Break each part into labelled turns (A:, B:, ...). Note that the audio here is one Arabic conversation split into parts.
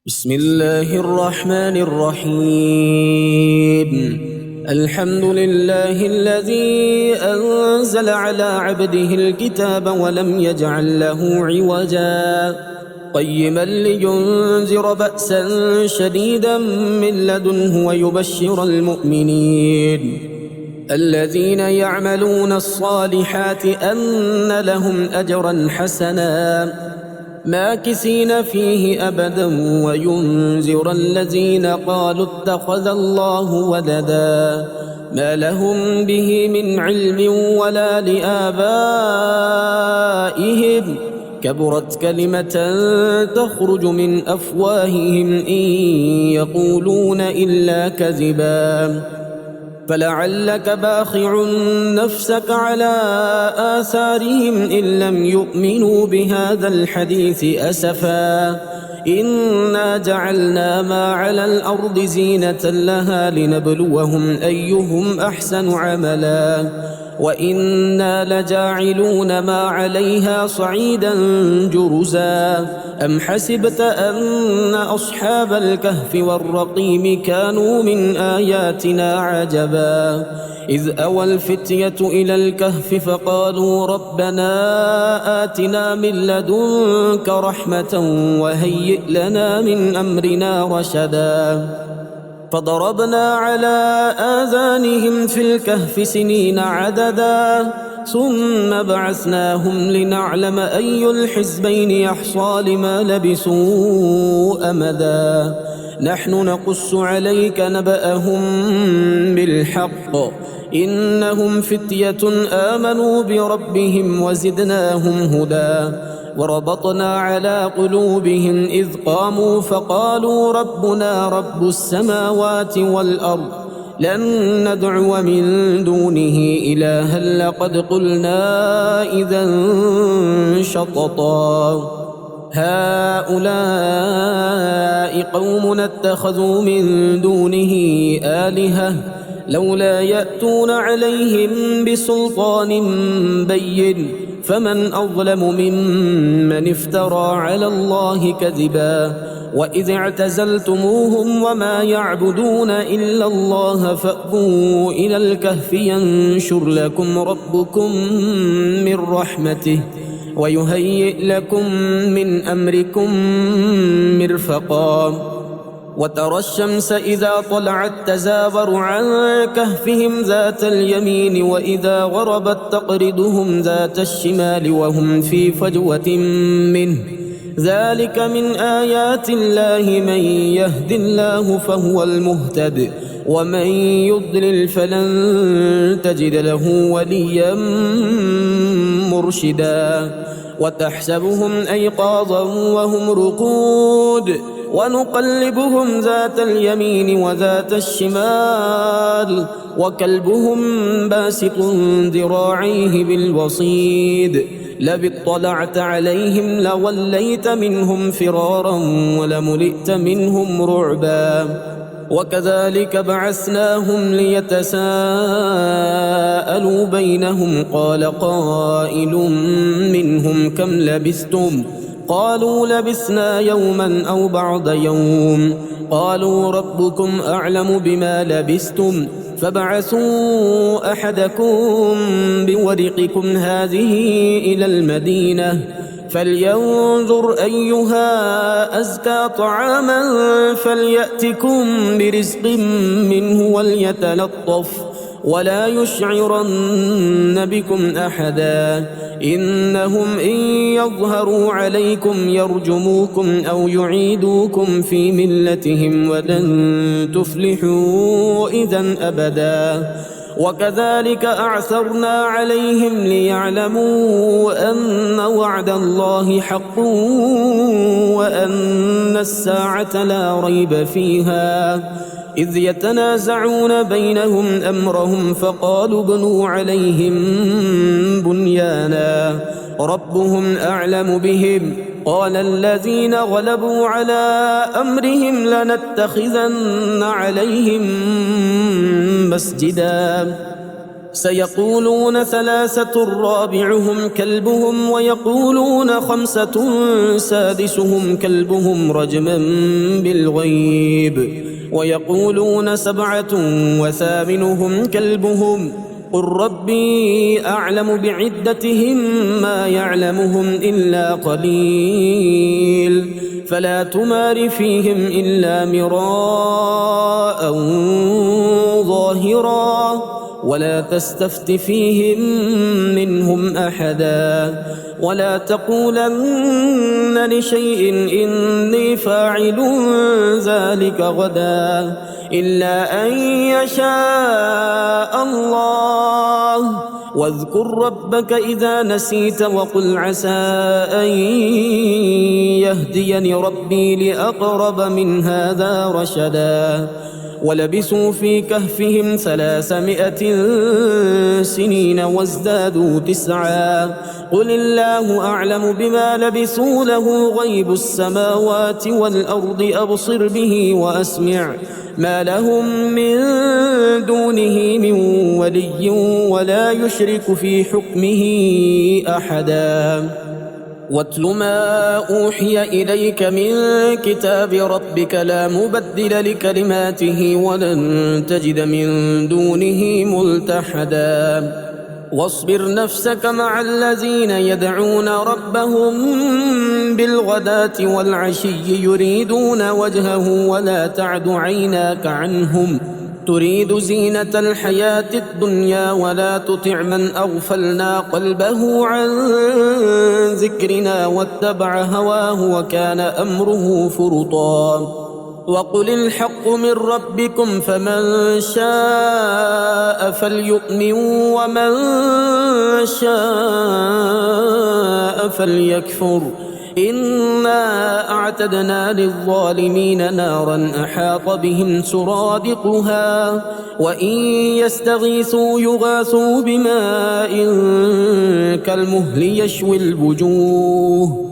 A: بسم الله الرحمن الرحيم. الحمد لله الذي أنزل على عبده الكتاب ولم يجعل له عوجا قيما لينذر بأسا شديدا من لدنه ويبشر المؤمنين الذين يعملون الصالحات أن لهم أجرا حسنا ماكثين فيه أبدا وينذر الذين قالوا اتخذ الله ولدا ما لهم به من علم ولا لآبائهم كبرت كلمة تخرج من أفواههم إن يقولون إلا كذبا فلعلك باخع نفسك على آثارهم إن لم يؤمنوا بهذا الحديث أسفا إنا جعلنا ما على الأرض زينة لها لنبلوهم أيهم أحسن عملا وإنا لجاعلون ما عليها صعيدا جرزا أم حسبت أن أصحاب الكهف والرقيم كانوا من آياتنا عجبا إذ أوى الفتية إلى الكهف فقالوا ربنا آتنا من لدنك رحمة وهيئ لنا من أمرنا رشدا فضربنا على آذانهم في الكهف سنين عددا ثم بعثناهم لنعلم أي الحزبين يحصى لما لبثوا أمدا نحن نقص عليك نبأهم بالحق إنهم فتية آمنوا بربهم وزدناهم هدى وربطنا على قلوبهم إذ قاموا فقالوا ربنا رب السماوات والأرض لن ندعو من دونه إلها لقد قلنا إذا شططا هؤلاء قوم اتخذوا من دونه آلهة لولا يأتون عليهم بسلطان بين فمن أظلم ممن افترى على الله كذبا وإذ اعتزلتموهم وما يعبدون إلا الله فأووا إلى الكهف ينشر لكم ربكم من رحمته ويهيئ لكم من أمركم مرفقا وترى الشمس إذا طلعت تزاور عن كهفهم ذات اليمين وإذا غربت تقرضهم ذات الشمال وهم في فجوة منه ذلك من آيات الله من يهد الله فهو المهتد ومن يضلل فلن تجد له وليا مرشدا وتحسبهم أيقاظا وهم رقود ونقلبهم ذات اليمين وذات الشمال وكلبهم باسط ذراعيه بالوصيد لو اطلعت عليهم لوليت منهم فرارا ولملئت منهم رعبا وكذلك بعثناهم ليتساءلوا بينهم قال قائل منهم كم لبثتم قالوا لبثنا يوما أو بعض يوم قالوا ربكم أعلم بما لبثتم فابعثوا أحدكم بورقكم هذه إلى المدينة فلينظر أيها أزكى طعاما فليأتكم برزق منه وليتلطف ولا يشعرن بكم أحدا إنهم إن يظهروا عليكم يرجموكم أو يعيدوكم في ملتهم ولن تفلحوا إذا أبدا وكذلك أعثرنا عليهم ليعلموا أن وعد الله حق وأن الساعة لا ريب فيها إذ يتنازعون بينهم أمرهم فقالوا ابنوا عليهم بنيانا ربهم أعلم بهم قال الذين غلبوا على أمرهم لنتخذن عليهم مسجدا سيقولون 3 رابعهم كلبهم ويقولون 5 سادسهم كلبهم رجما بالغيب ويقولون 7 وثامنهم كلبهم قل ربي أعلم بعدتهم ما يعلمهم إلا قليل فلا تمار فيهم إلا مراء ظاهرا ولا تستفت فيهم منهم أحدا ولا تقولن لشيء إني فاعل ذلك غدا إلا أن يشاء الله واذكر ربك إذا نسيت وقل عسى أن يهديني ربي لأقرب من هذا رشدا ولبثوا في كهفهم 300 سنين وازدادوا 9 قل الله أعلم بما لبثوا له غيب السماوات والأرض أبصر به وأسمع ما لهم من دونه من ولي ولا يشرك في حكمه أحدا واتل ما أوحي إليك من كتاب ربك لا مبدل لكلماته ولن تجد من دونه ملتحدا واصبر نفسك مع الذين يدعون ربهم بالغداة والعشي يريدون وجهه ولا تعد عيناك عنهم تريد زينة الحياة الدنيا ولا تطع من أغفلنا قلبه عن ذكرنا واتبع هواه وكان أمره فرطا وقل الحق من ربكم فمن شاء فليؤمن ومن شاء فليكفر إنا أعتدنا للظالمين نارا أحاط بهم سرادقها وإن يستغيثوا يغاثوا بماء كالمهل يشوي الوجوه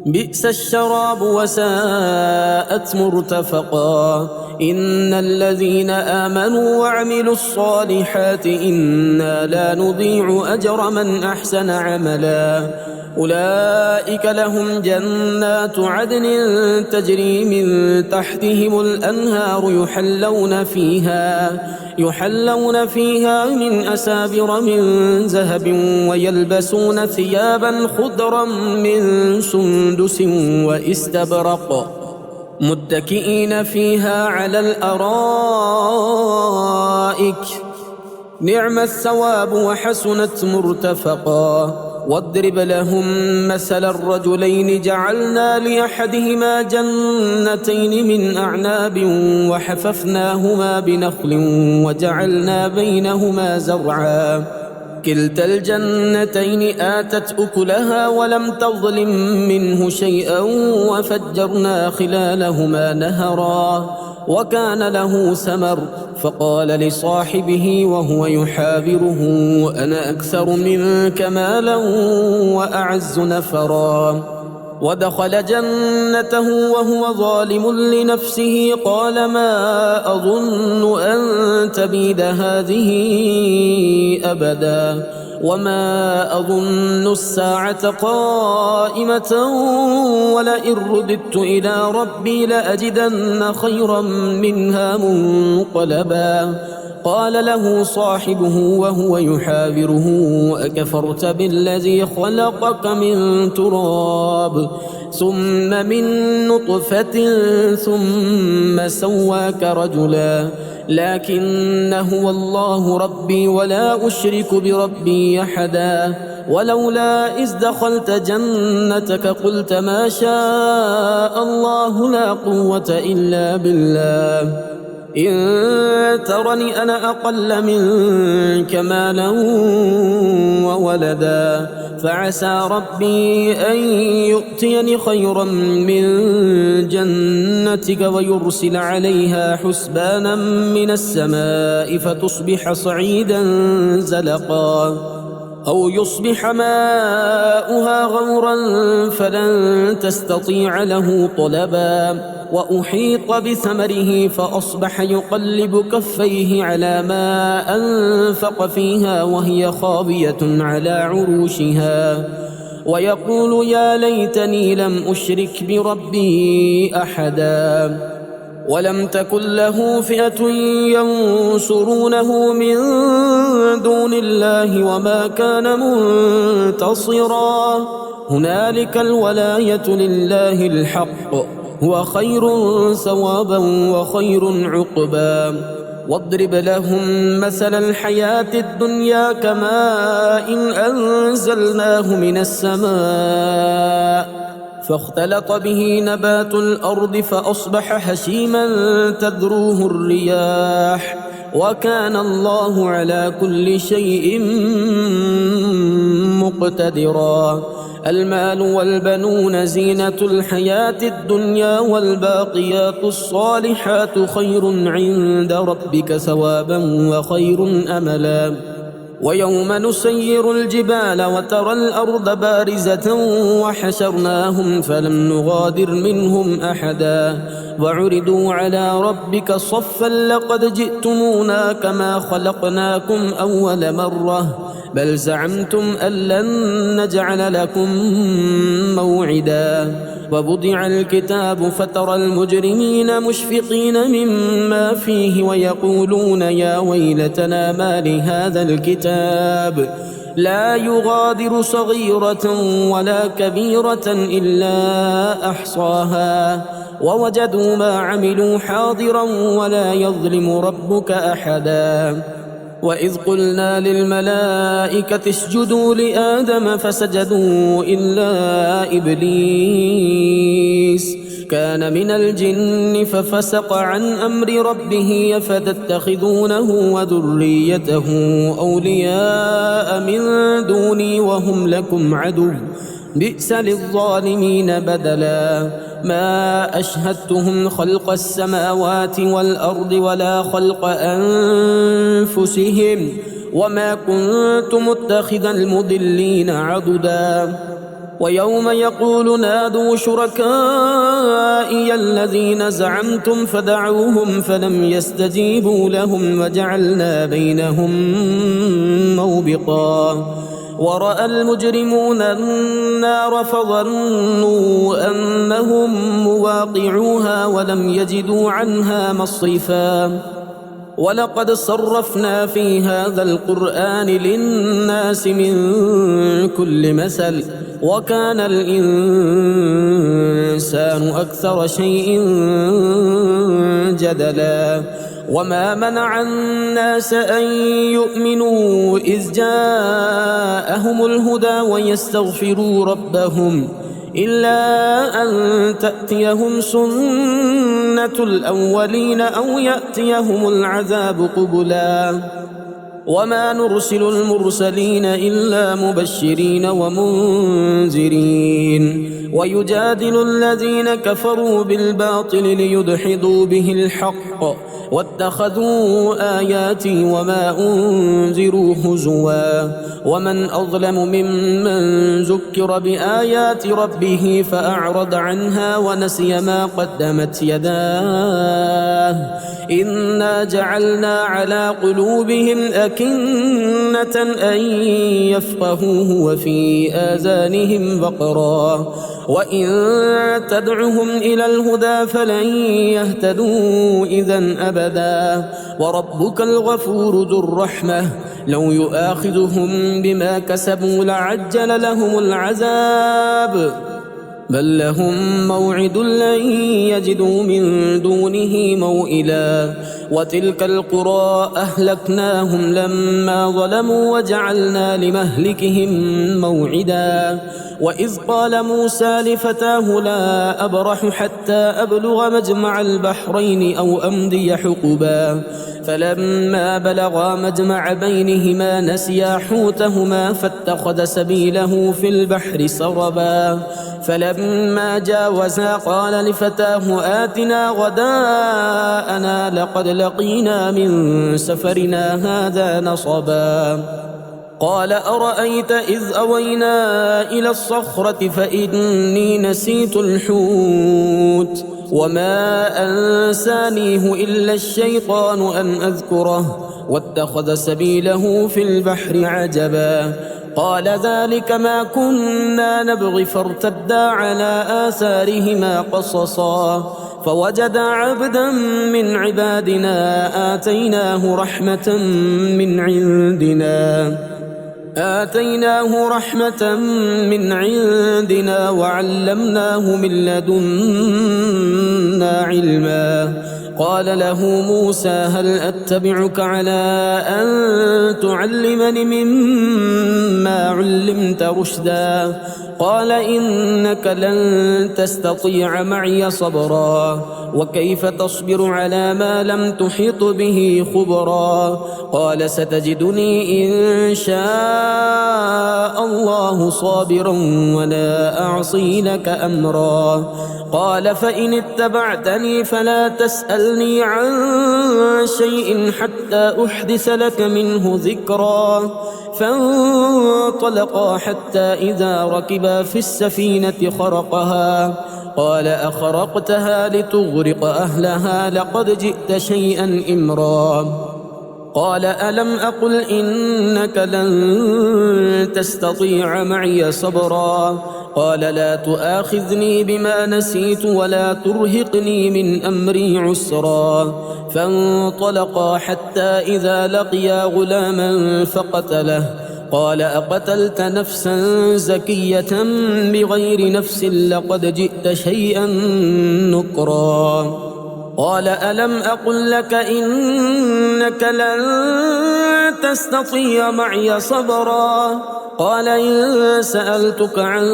A: بئس الشراب وساءت مرتفقا إن الذين آمنوا وعملوا الصالحات إنا لا نضيع أجر من أحسن عملا أولئك لهم جنات عدن تجري من تحتهم الأنهار يحلون فيها من أسابر من ذهب ويلبسون ثيابا خضرا من سندس واستبرق متكئين فيها على الأرائك نعم الثواب وحسنت مرتفقا واضرب لهم مثل الرجلين جعلنا لأحدهما جنتين من أعناب وحففناهما بنخل وجعلنا بينهما زرعا كلتا الجنتين آتت أكلها ولم تظلم منه شيئا وفجرنا خلالهما نهرا وكان له ثمر فقال لصاحبه وهو يحاوره أنا أكثر منك مالا وأعز نفرا ودخل جنته وهو ظالم لنفسه قال ما أظن أن تبيد هذه أبدا وما أظن الساعة قائمة ولئن رددت إلى ربي لأجدن خيرا منها منقلبا قال له صاحبه وهو يحاوره أكفرت بالذي خلقك من تراب ثم من نطفة ثم سواك رجلا لكن هو الله ربي ولا أشرك بربي أحدا ولولا إذ دخلت جنتك قلت ما شاء الله لا قوة إلا بالله إن ترني أنا أقل منك مالا وولدا فعسى ربي أن يؤتيني خيرا من جنتك ويرسل عليها حسبانا من السماء فتصبح صعيدا زلقا أو يصبح ماؤها غورا فلن تستطيع له طلبا وأحيط بثمره فأصبح يقلب كفيه على ما أنفق فيها وهي خاوية على عروشها ويقول يا ليتني لم أشرك بربي أحدا ولم تكن له فئة ينصرونه من دون الله وما كان منتصرا هنالك الولاية لله الحق هو خير ثوابا وخير عقبا واضرب لهم مثل الحياة الدنيا كماء إن أنزلناه من السماء فاختلط به نبات الأرض فأصبح هشيما تذروه الرياح وكان الله على كل شيء مقتدرا المال والبنون زينة الحياة الدنيا والباقيات الصالحات خير عند ربك ثوابا وخير أملا ويوم نسير الجبال وترى الأرض بارزة وحشرناهم فلم نغادر منهم أحدا وعرضوا على ربك صفا لقد جئتمونا كما خلقناكم أول مرة بل زعمتم أن لن نجعل لكم موعدا ووضع الكتاب فترى المجرمين مشفقين مما فيه ويقولون يا ويلتنا ما لهذا الكتاب لا يغادر صغيرة ولا كبيرة إلا أحصاها ووجدوا ما عملوا حاضرا ولا يظلم ربك أحدا وإذ قلنا للملائكة اسجدوا لآدم فسجدوا إلا إبليس كان من الجن ففسق عن أمر ربه أفتتخذونه وذريته أولياء من دوني وهم لكم عدو بئس للظالمين بدلا ما أشهدتهم خلق السماوات والأرض ولا خلق أنفسهم وما كنت متخذ المضلين عضدا ويوم يقول نادوا شركائي الذين زعمتم فدعوهم فلم يستجيبوا لهم وجعلنا بينهم موبقا ورأى المجرمون النار فظنوا أنهم مواقعوها ولم يجدوا عنها مصرفا ولقد صرفنا في هذا القرآن للناس من كل مثل وكان الإنسان أكثر شيء جدلا وما منع الناس أن يؤمنوا إذ جاءهم الهدى ويستغفروا ربهم إلا أن تأتيهم سنة الأولين أو يأتيهم العذاب قبلا وما نرسل المرسلين إلا مبشرين ومنذرين ويجادل الذين كفروا بالباطل ليدحضوا به الحق واتخذوا آياتي وما أنذروا هزوا ومن أظلم ممن ذكر بآيات ربه فأعرض عنها ونسي ما قدمت يداه إنا جعلنا على قلوبهم أكنة أن يفقهوه وفي آذانهم وقرا وإن تدعهم إلى الهدى فلن يهتدوا إذا أبدا وربك الغفور ذو الرحمة لو يؤاخذهم بما كسبوا لعجل لهم العذاب بل لهم موعد لن يجدوا من دونه موئلا وتلك القرى أهلكناهم لما ظلموا وجعلنا لمهلكهم موعدا وإذ قال موسى لفتاه لا أبرح حتى أبلغ مجمع البحرين أو أمضي حقبا فلما بلغا مجمع بينهما نسيا حوتهما فاتخذ سبيله في البحر سربا فلما جاوزا قال لفتاه آتنا غداءنا لقد لقينا من سفرنا هذا نصبا قال أرأيت إذ أوينا إلى الصخرة فإني نسيت الحوت وما أنسانيه إلا الشيطان أن أذكره واتخذ سبيله في البحر عجبا قال ذلك ما كنا نبغي فارتدا على آثارهما قصصا فوجدا عبدا من عبادنا آتيناه رحمة من عندنا وعلمناه من لدنا علما قال له موسى هل أتبعك على أن تعلمني مما علمت رشدا قال إنك لن تستطيع معي صبرا وكيف تصبر على ما لم تحط به خبرا قال ستجدني إن شاء الله صابرا ولا أعصي لك أمرا قال فإن اتبعتني فلا تسألني عن شيء حتى أحدث لك منه ذكرا فانطلقا حتى إذا ركبا في السفينة خرقها قال أخرقتها لتغرق أهلها لقد جئت شيئا إمرا قال ألم أقل إنك لن تستطيع معي صبرا قال لا تؤاخذني بما نسيت ولا ترهقني من أمري عسرا فانطلقا حتى إذا لقيا غلاما فقتله قال أقتلت نفسا زكية بغير نفس لقد جئت شيئا نكرا قال ألم أقل لك إنك لن تستطيع معي صبرا قال إن سألتك عن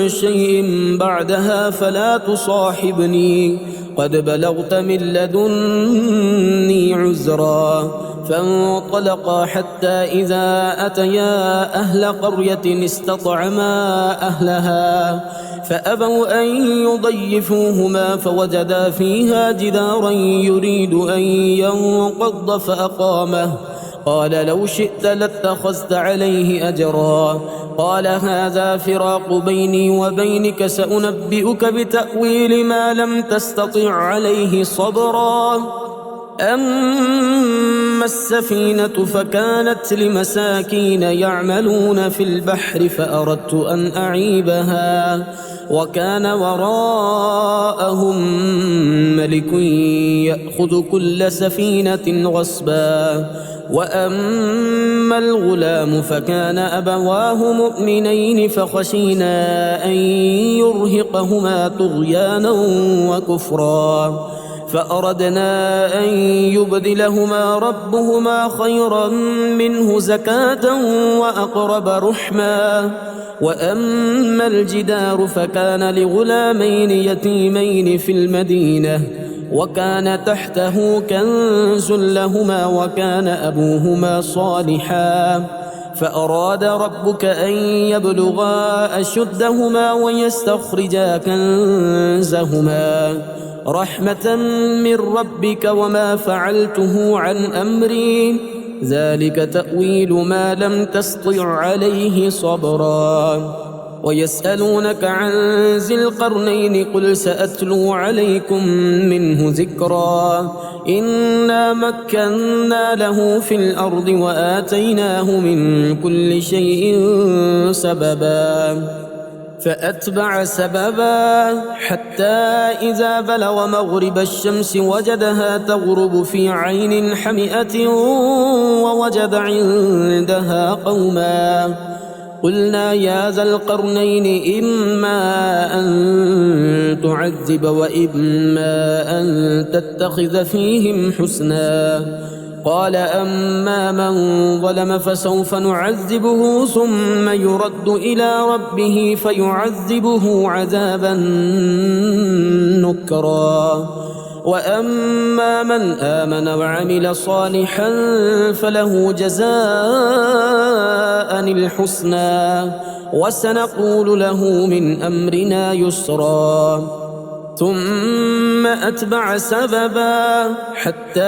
A: شيء بعدها فلا تصاحبني قد بلغت من لدني عذرا فانطلقا حتى إذا أتيا أهل قرية استطعما أهلها فأبوا أن يضيفوهما فوجدا فيها جدارا يريد أن ينقض فأقامه قال لو شئت لاتخذت عليه أجرا قال هذا فراق بيني وبينك سأنبئك بتأويل ما لم تستطع عليه صبرا أما السفينة فكانت لمساكين يعملون في البحر فأردت أن أعيبها وكان وراءهم ملك يأخذ كل سفينة غصبا وأما الغلام فكان أبواه مؤمنين فخشينا أن يرهقهما طغيانا وكفرا فأردنا أن يبدلهما ربهما خيرا منه زكاة وأقرب رحما وأما الجدار فكان لغلامين يتيمين في المدينة وكان تحته كنز لهما وكان أبوهما صالحا فأراد ربك أن يبلغا أشدهما ويستخرجا كنزهما رحمة من ربك وما فعلته عن أمري ذلك تأويل ما لم تسطع عليه صبرا ويسألونك عن ذي القرنين قل سأتلو عليكم منه ذكرا إنا مكنا له في الأرض وآتيناه من كل شيء سببا فأتبع سببا حتى إذا بلغ مغرب الشمس وجدها تغرب في عين حمئة ووجد عندها قوما قلنا يا ذا القرنين إما أن تعذب وإما أن تتخذ فيهم حسنا قال أما من ظلم فسوف نعذبه ثم يرد إلى ربه فيعذبه عذابا نكرا وأما من آمن وعمل صالحا فله جزاء الحسنى وسنقول له من أمرنا يسرا ثم أتبع سببا حتى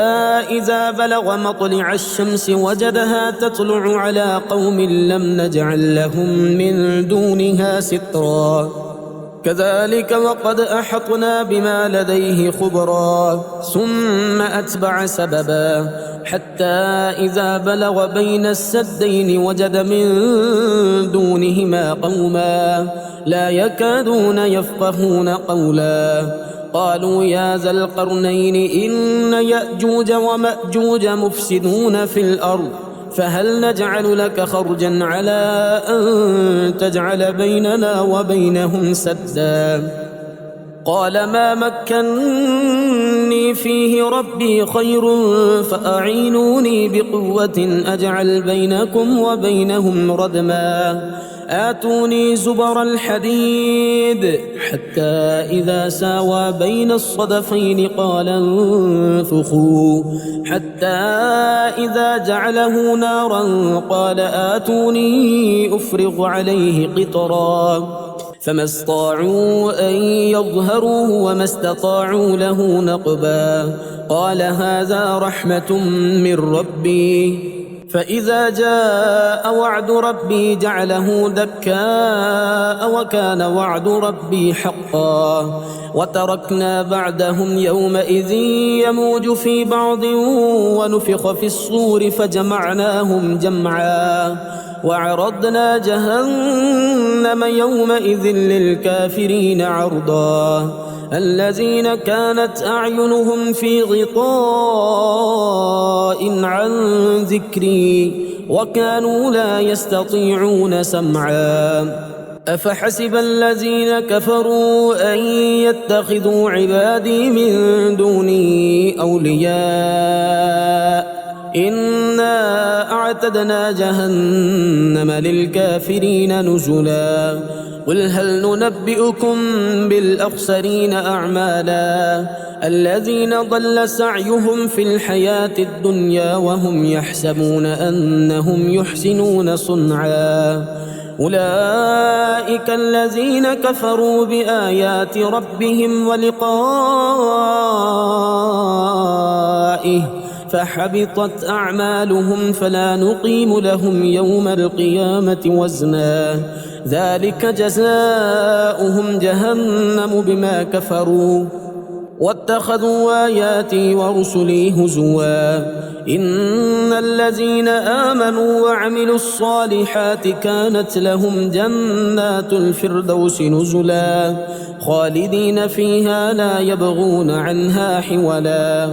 A: إذا بلغ مطلع الشمس وجدها تطلع على قوم لم نجعل لهم من دونها سترا كذلك وقد أحطنا بما لديه خبرا ثم أتبع سببا حتى إذا بلغ بين السدين وجد من دونهما قوما لا يكادون يفقهون قولا قالوا يا ذا القرنين إن يأجوج ومأجوج مفسدون في الأرض فهل نجعل لك خرجا على أن تجعل بيننا وبينهم سدا قال ما مكنني فيه ربي خير فأعينوني بقوة أجعل بينكم وبينهم ردما آتوني زبر الحديد حتى إذا ساوى بين الصدفين قال انفخوا حتى إذا جعله نارا قال آتوني أفرغ عليه قطرا فما استطاعوا أن يظهروه وما استطاعوا له نقبا قال هذا رحمة من ربي فإذا جاء وعد ربي جعله دكاء وكان وعد ربي حقا وتركنا بعدهم يومئذ يموج في بعض ونفخ في الصور فجمعناهم جمعا وعرضنا جهنم يومئذ للكافرين عرضا الذين كانت أعينهم في غطاء عن ذكري وكانوا لا يستطيعون سمعا أفحسب الذين كفروا أن يتخذوا عبادي من دوني أولياء إنا أعتدنا جهنم للكافرين نزلا قل هل ننبئكم بالأخسرين أعمالا الذين ضل سعيهم في الحياة الدنيا وهم يحسبون أنهم يحسنون صنعا أولئك الذين كفروا بآيات ربهم ولقائه فحبطت أعمالهم فلا نقيم لهم يوم القيامة وزنا ذلك جزاؤهم جهنم بما كفروا واتخذوا آياتي ورسلي هزوا إن الذين آمنوا وعملوا الصالحات كانت لهم جنات الفردوس نزلا خالدين فيها لا يبغون عنها حولا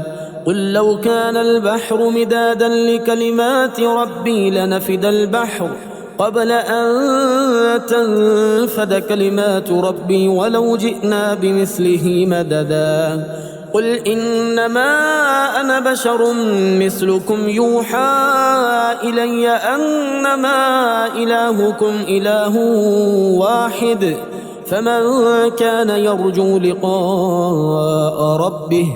A: قل لو كان البحر مدادا لكلمات ربي لنفد البحر قبل أن تنفد كلمات ربي ولو جئنا بمثله مددا قل إنما أنا بشر مثلكم يوحى إلي أنما إلهكم إله واحد فمن كان يرجو لقاء ربه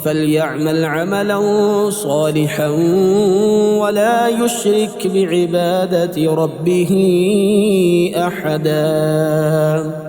A: فليعمل عملا صالحا ولا يشرك بعبادة ربه أحدا.